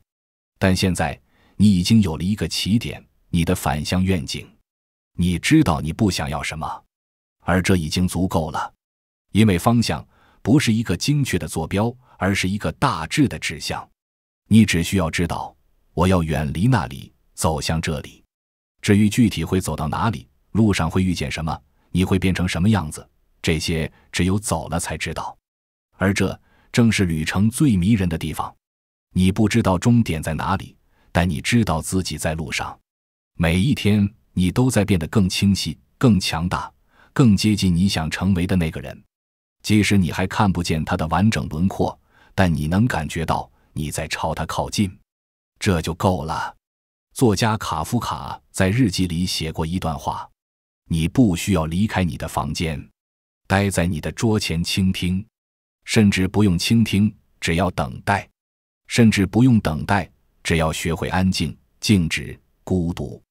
但现在，你已经有了一个起点，你的反向愿景。你知道你不想要什么，而这已经足够了。因为方向不是一个精确的坐标，而是一个大致的指向。你只需要知道，我要远离那里，走向这里。至于具体会走到哪里，路上会遇见什么，你会变成什么样子，这些只有走了才知道。而这正是旅程最迷人的地方。你不知道终点在哪里，但你知道自己在路上。每一天，你都在变得更清晰、更强大、更接近你想成为的那个人。即使你还看不见他的完整轮廓，但你能感觉到你在朝他靠近，这就够了。作家卡夫卡在日记里写过一段话：你不需要离开你的房间，待在你的桌前倾听，甚至不用倾听，只要等待，甚至不用等待，只要学会安静、静止、孤独。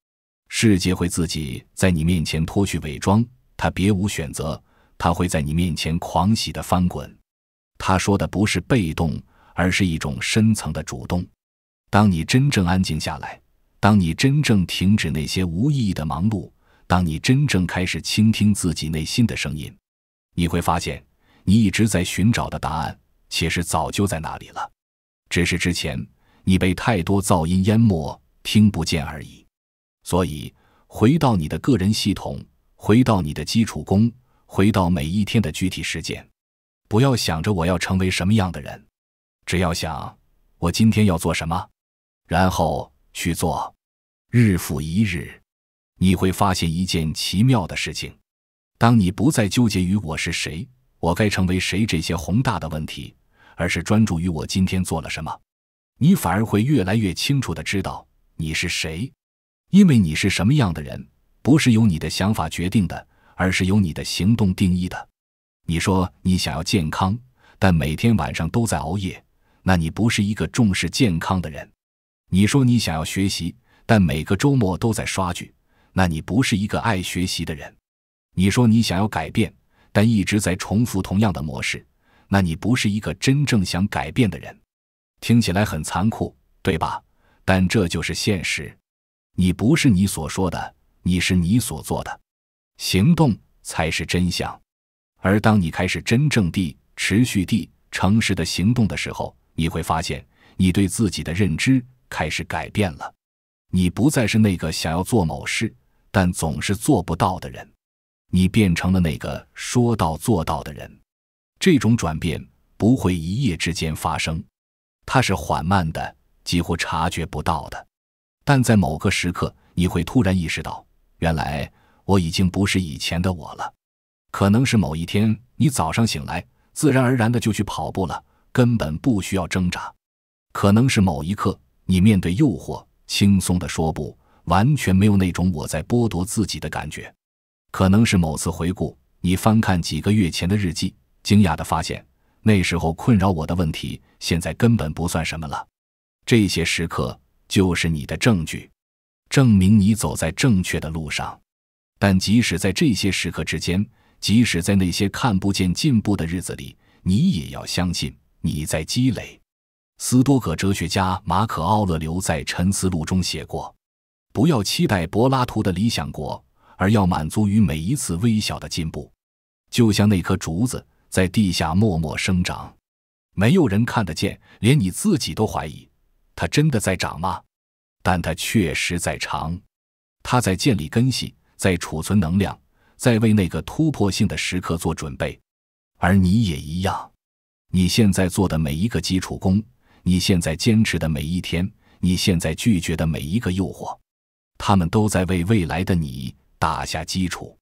世界会自己在你面前脱去伪装，它别无选择，它会在你面前狂喜地翻滚。他说的不是被动，而是一种深层的主动。当你真正安静下来，当你真正停止那些无意义的忙碌，当你真正开始倾听自己内心的声音，你会发现你一直在寻找的答案其实早就在那里了，只是之前你被太多噪音淹没，听不见而已。所以回到你的个人系统，回到你的基础功，回到每一天的具体实践。不要想着我要成为什么样的人，只要想我今天要做什么，然后去做。日复一日，你会发现一件奇妙的事情。当你不再纠结于我是谁，我该成为谁这些宏大的问题，而是专注于我今天做了什么，你反而会越来越清楚地知道你是谁。因为你是什么样的人，不是由你的想法决定的，而是由你的行动定义的。你说你想要健康，但每天晚上都在熬夜，那你不是一个重视健康的人。你说你想要学习，但每个周末都在刷剧，那你不是一个爱学习的人。你说你想要改变，但一直在重复同样的模式，那你不是一个真正想改变的人。听起来很残酷，对吧？但这就是现实。你不是你所说的，你是你所做的。行动才是真相。而当你开始真正地、持续地、诚实地行动的时候，你会发现你对自己的认知开始改变了。你不再是那个想要做某事但总是做不到的人，你变成了那个说到做到的人。这种转变不会一夜之间发生，它是缓慢的，几乎察觉不到的。但在某个时刻，你会突然意识到，原来我已经不是以前的我了。可能是某一天，你早上醒来，自然而然的就去跑步了，根本不需要挣扎。可能是某一刻，你面对诱惑，轻松地说不，完全没有那种我在剥夺自己的感觉。可能是某次回顾，你翻看几个月前的日记，惊讶地发现，那时候困扰我的问题，现在根本不算什么了。这些时刻就是你的证据，证明你走在正确的路上。但即使在这些时刻之间，即使在那些看不见进步的日子里，你也要相信你在积累。斯多葛哲学家马可·奥勒留在《沉思录》中写过，不要期待柏拉图的理想国，而要满足于每一次微小的进步。就像那棵竹子在地下默默生长，没有人看得见，连你自己都怀疑它真的在长吗？但它确实在长，它在建立根系，在储存能量，在为那个突破性的时刻做准备。而你也一样，你现在做的每一个基础功，你现在坚持的每一天，你现在拒绝的每一个诱惑，他们都在为未来的你打下基础。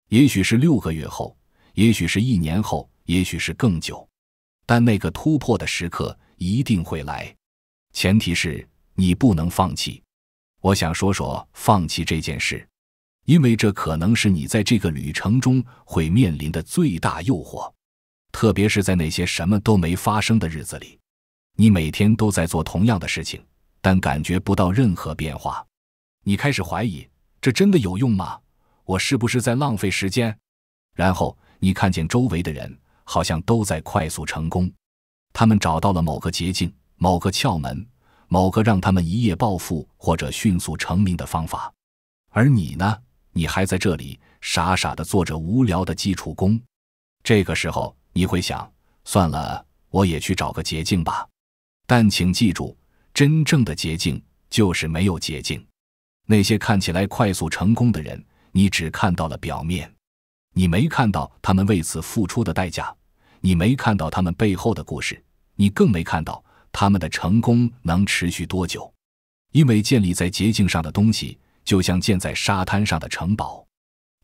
也许是6个月后，也许是1年后，也许是更久，但那个突破的时刻一定会来。前提是你不能放弃。我想说说放弃这件事，因为这可能是你在这个旅程中会面临的最大诱惑，特别是在那些什么都没发生的日子里，你每天都在做同样的事情，但感觉不到任何变化。你开始怀疑，这真的有用吗？我是不是在浪费时间？然后你看见周围的人好像都在快速成功，他们找到了某个捷径，某个窍门，某个让他们一夜暴富或者迅速成名的方法。而你呢？你还在这里傻傻地做着无聊的基础功。这个时候你会想，算了，我也去找个捷径吧。但请记住，真正的捷径就是没有捷径。那些看起来快速成功的人，你只看到了表面，你没看到他们为此付出的代价，你没看到他们背后的故事，你更没看到他们的成功能持续多久。因为建立在捷径上的东西，就像建在沙滩上的城堡，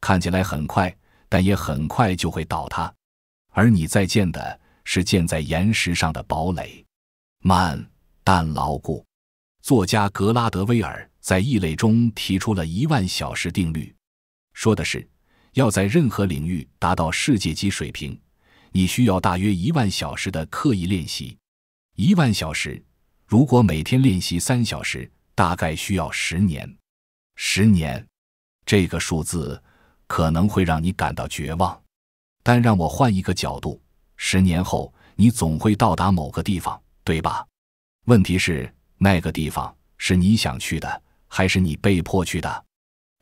看起来很快，但也很快就会倒塌。而你在建的是建在岩石上的堡垒，慢但牢固。作家格拉德威尔在异类中提出了10000小时定律，说的是要在任何领域达到世界级水平，你需要大约10000小时的刻意练习。10000小时，如果每天练习3小时，大概需要10年。10年，这个数字可能会让你感到绝望，但让我换一个角度，10年后你总会到达某个地方，对吧？问题是，那个地方是你想去的，还是你被迫去的？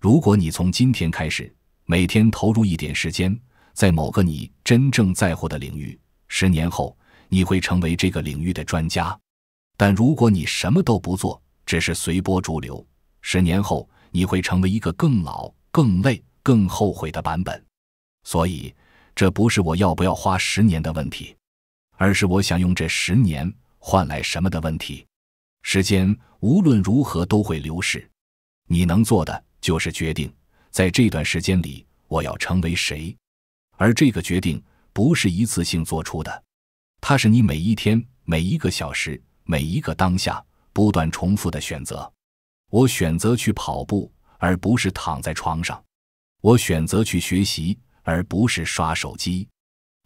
如果你从今天开始，每天投入一点时间，在某个你真正在乎的领域，10年后你会成为这个领域的专家。但如果你什么都不做，只是随波逐流，10年后你会成为一个更老、更累、更后悔的版本。所以，这不是我要不要花10年的问题，而是我想用这10年换来什么的问题。时间无论如何都会流逝，你能做的就是决定，在这段时间里我要成为谁。而这个决定不是一次性做出的，它是你每一天、每一个小时、每一个当下不断重复的选择。我选择去跑步，而不是躺在床上；我选择去学习，而不是刷手机；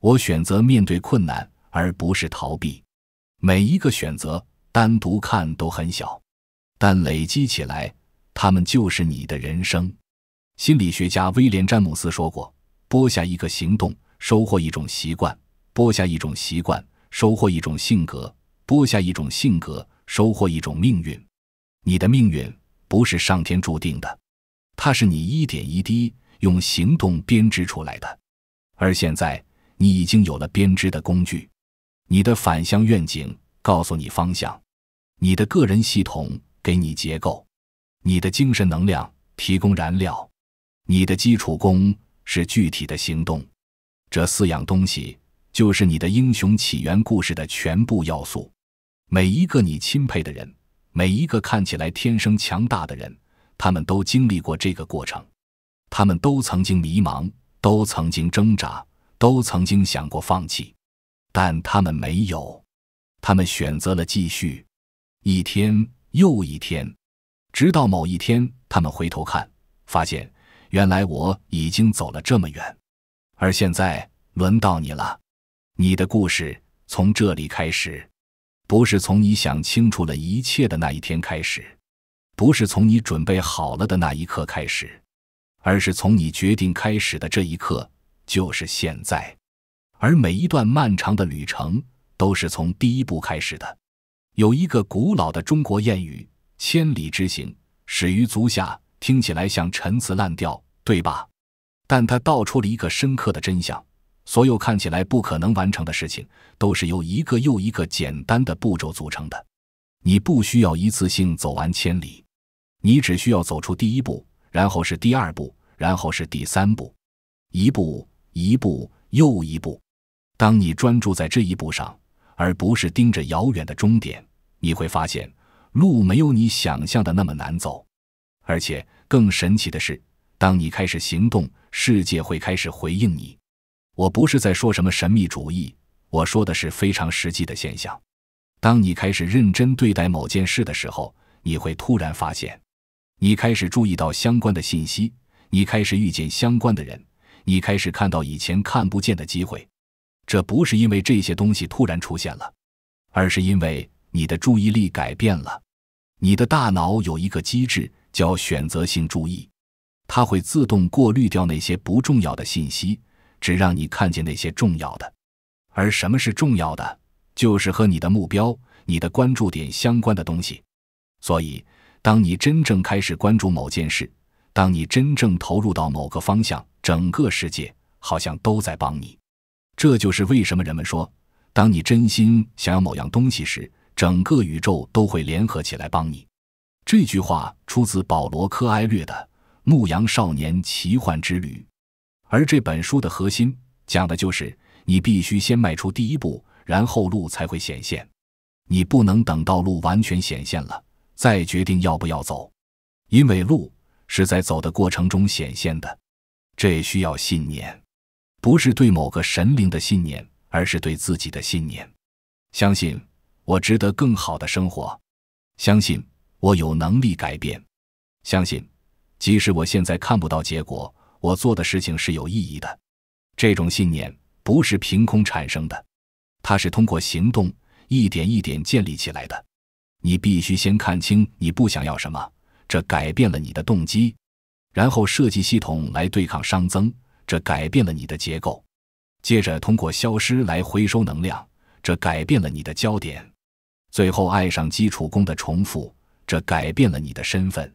我选择面对困难，而不是逃避。每一个选择单独看都很小，但累积起来，它们就是你的人生。心理学家威廉·詹姆斯说过，播下一个行动，收获一种习惯；播下一种习惯，收获一种性格；播下一种性格，收获一种命运。你的命运不是上天注定的，它是你一点一滴用行动编织出来的。而现在，你已经有了编织的工具。你的反向愿景告诉你方向，你的个人系统给你结构，你的精神能量提供燃料，你的基础功是具体的行动。这4样东西就是你的英雄起源故事的全部要素。每一个你钦佩的人，每一个看起来天生强大的人，他们都经历过这个过程。他们都曾经迷茫，都曾经挣扎，都曾经想过放弃，但他们没有，他们选择了继续，一天又一天，直到某一天，他们回头看，发现原来我已经走了这么远，而现在轮到你了。你的故事从这里开始，不是从你想清楚了一切的那一天开始，不是从你准备好了的那一刻开始，而是从你决定开始的这一刻，就是现在。而每一段漫长的旅程都是从第一步开始的。有一个古老的中国谚语，千里之行，始于足下，听起来像陈词滥调，对吧？但它道出了一个深刻的真相，所有看起来不可能完成的事情，都是由一个又一个简单的步骤组成的。你不需要一次性走完千里，你只需要走出第一步，然后是第2步，然后是第3步，一步一步又一步。当你专注在这一步上，而不是盯着遥远的终点，你会发现路没有你想象的那么难走。而且更神奇的是，当你开始行动，世界会开始回应你。我不是在说什么神秘主义，我说的是非常实际的现象。当你开始认真对待某件事的时候，你会突然发现，你开始注意到相关的信息，你开始遇见相关的人，你开始看到以前看不见的机会。这不是因为这些东西突然出现了，而是因为你的注意力改变了。你的大脑有一个机制叫选择性注意，它会自动过滤掉那些不重要的信息，只让你看见那些重要的。而什么是重要的？就是和你的目标、你的关注点相关的东西。所以，当你真正开始关注某件事，当你真正投入到某个方向，整个世界好像都在帮你。这就是为什么人们说，当你真心想要某样东西时，整个宇宙都会联合起来帮你。这句话出自保罗·柯埃略的《牧羊少年奇幻之旅》，而这本书的核心讲的就是你必须先迈出第一步，然后路才会显现。你不能等到路完全显现了，再决定要不要走，因为路是在走的过程中显现的。这需要信念，不是对某个神灵的信念，而是对自己的信念。相信我值得更好的生活，相信我有能力改变，相信即使我现在看不到结果，我做的事情是有意义的。这种信念不是凭空产生的，它是通过行动一点一点建立起来的。你必须先看清你不想要什么，这改变了你的动机，然后设计系统来对抗熵增，这改变了你的结构，接着通过消失来回收能量，这改变了你的焦点，最后爱上基础功的重复，这改变了你的身份。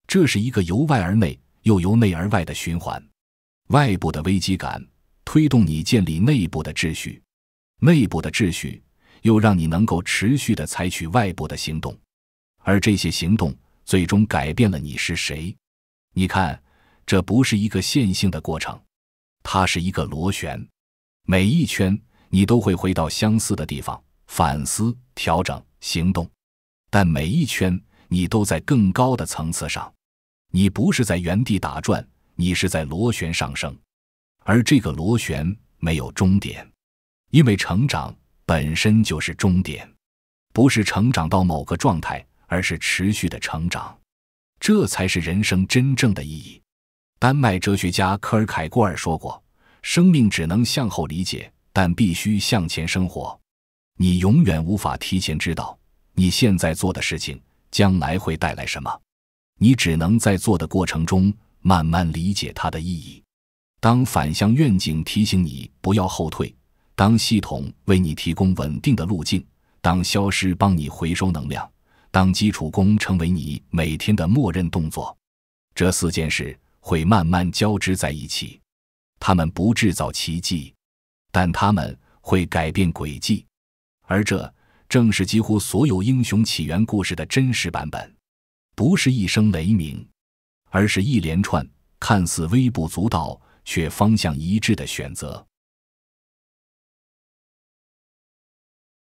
这是一个由外而内又由内而外的循环。外部的危机感推动你建立内部的秩序，内部的秩序又让你能够持续地采取外部的行动，而这些行动最终改变了你是谁。你看，这不是一个线性的过程，它是一个螺旋，每一圈你都会回到相似的地方，反思、调整、行动，但每一圈你都在更高的层次上，你不是在原地打转，你是在螺旋上升，而这个螺旋没有终点，因为成长本身就是终点，不是成长到某个状态，而是持续的成长，这才是人生真正的意义。丹麦哲学家科尔凯郭尔说过，生命只能向后理解，但必须向前生活。你永远无法提前知道你现在做的事情将来会带来什么，你只能在做的过程中慢慢理解它的意义。当反向愿景提醒你不要后退，当系统为你提供稳定的路径，当消失帮你回收能量，当基础功成为你每天的默认动作，这4件事会慢慢交织在一起。它们不制造奇迹，但它们会改变轨迹，而这正是几乎所有英雄起源故事的真实版本。不是一声雷鸣，而是一连串看似微不足道却方向一致的选择。